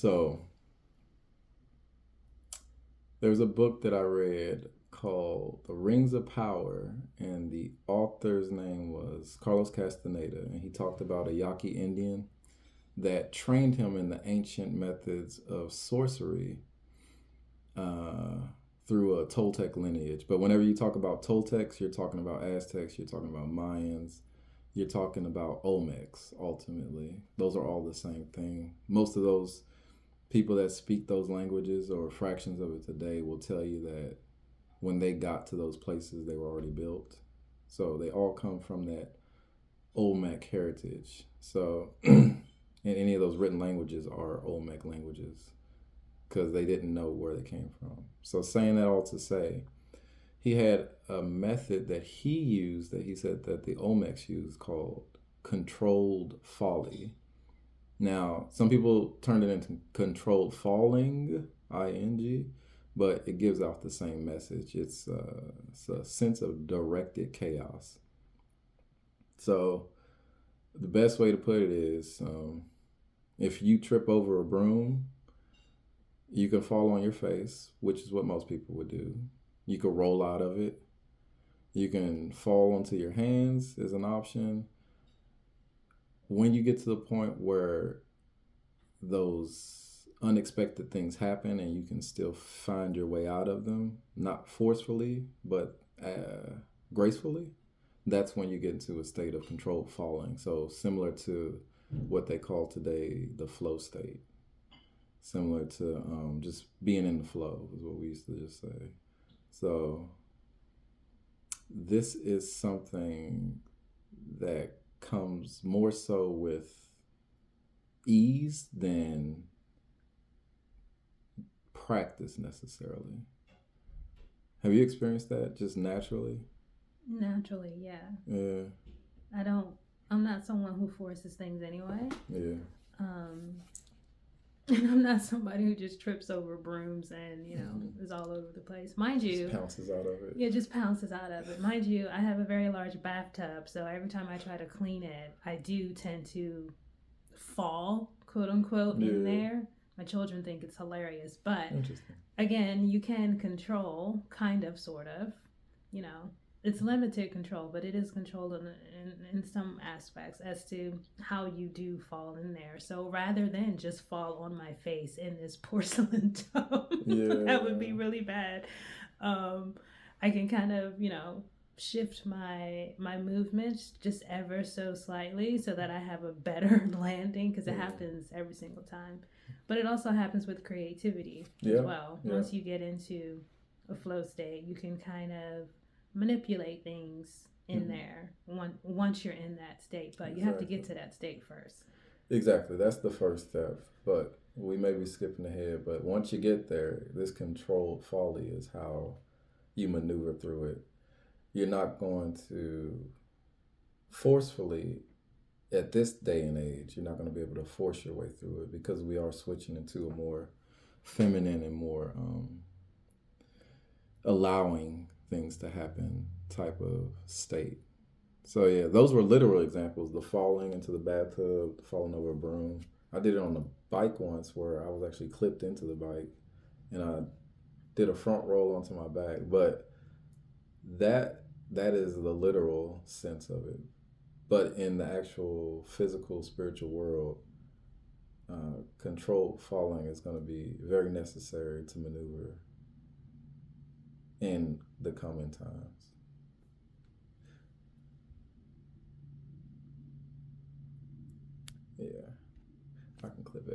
So there's a book that I read called The Rings of Power, and the author's name was Carlos Castaneda, and he talked about a Yaqui Indian that trained him in the ancient methods of sorcery uh, through a Toltec lineage. But whenever you talk about Toltecs, you're talking about Aztecs, you're talking about Mayans, you're talking about Olmecs, ultimately. Those are all the same thing. Most of those people that speak those languages or fractions of it today will tell you that when they got to those places, they were already built. So they all come from that Olmec heritage. So, and any of those written languages are Olmec languages because they didn't know where they came from. So, saying that all to say, he had a method that he used that he said that the Olmecs used called controlled folly. Now, some people turned it into controlled falling, ing, but it gives out the same message. It's a sense of directed chaos. So, the best way to put it is if you trip over a broom, you can fall on your face, which is what most people would do. You could roll out of it. You can fall onto your hands as an option. When you get to the point where those unexpected things happen and you can still find your way out of them, not forcefully, but gracefully, that's when you get into a state of controlled falling. So similar to what they call today the flow state. Similar to just being in the flow is what we used to just say. So this is something that comes more so with ease than practice necessarily. Have you experienced that just naturally? Naturally, yeah. Yeah. I'm not someone who forces things anyway. Yeah. Um, and I'm not somebody who just trips over brooms and, is all over the place. Mind Just you, pounces out of it. yeah, just pounces out of it. Mind you, I have a very large bathtub, so every time I try to clean it, I do tend to fall, quote unquote, in Yeah. there. My children think it's hilarious, but Interesting. again, you can control, kind of, sort of, you know. It's limited control, but it is controlled in some aspects as to how you do fall in there. So rather than just fall on my face in this porcelain tub, that would be Yeah. really bad. Um, I can kind of, shift my movements just ever so slightly so that I have a better landing because it Yeah. happens every single time. But it also happens with creativity as Yeah. well. Yeah. Once you get into a flow state, you can kind of manipulate things in there once you're in that state. But you have to get Exactly. to that state first. Exactly. That's the first step. But we may be skipping ahead. But once you get there, this controlled folly is how you maneuver through it. You're not going to forcefully, at this day and age, you're not going to be able to force your way through it because we are switching into a more feminine and more allowing things to happen type of state. So yeah, those were literal examples. The falling into the bathtub, the falling over a broom. I did it on the bike once where I was actually clipped into the bike and I did a front roll onto my back. But that is the literal sense of it. But in the actual physical, spiritual world, controlled falling is going to be very necessary to maneuver in the coming times. Yeah, I can clip it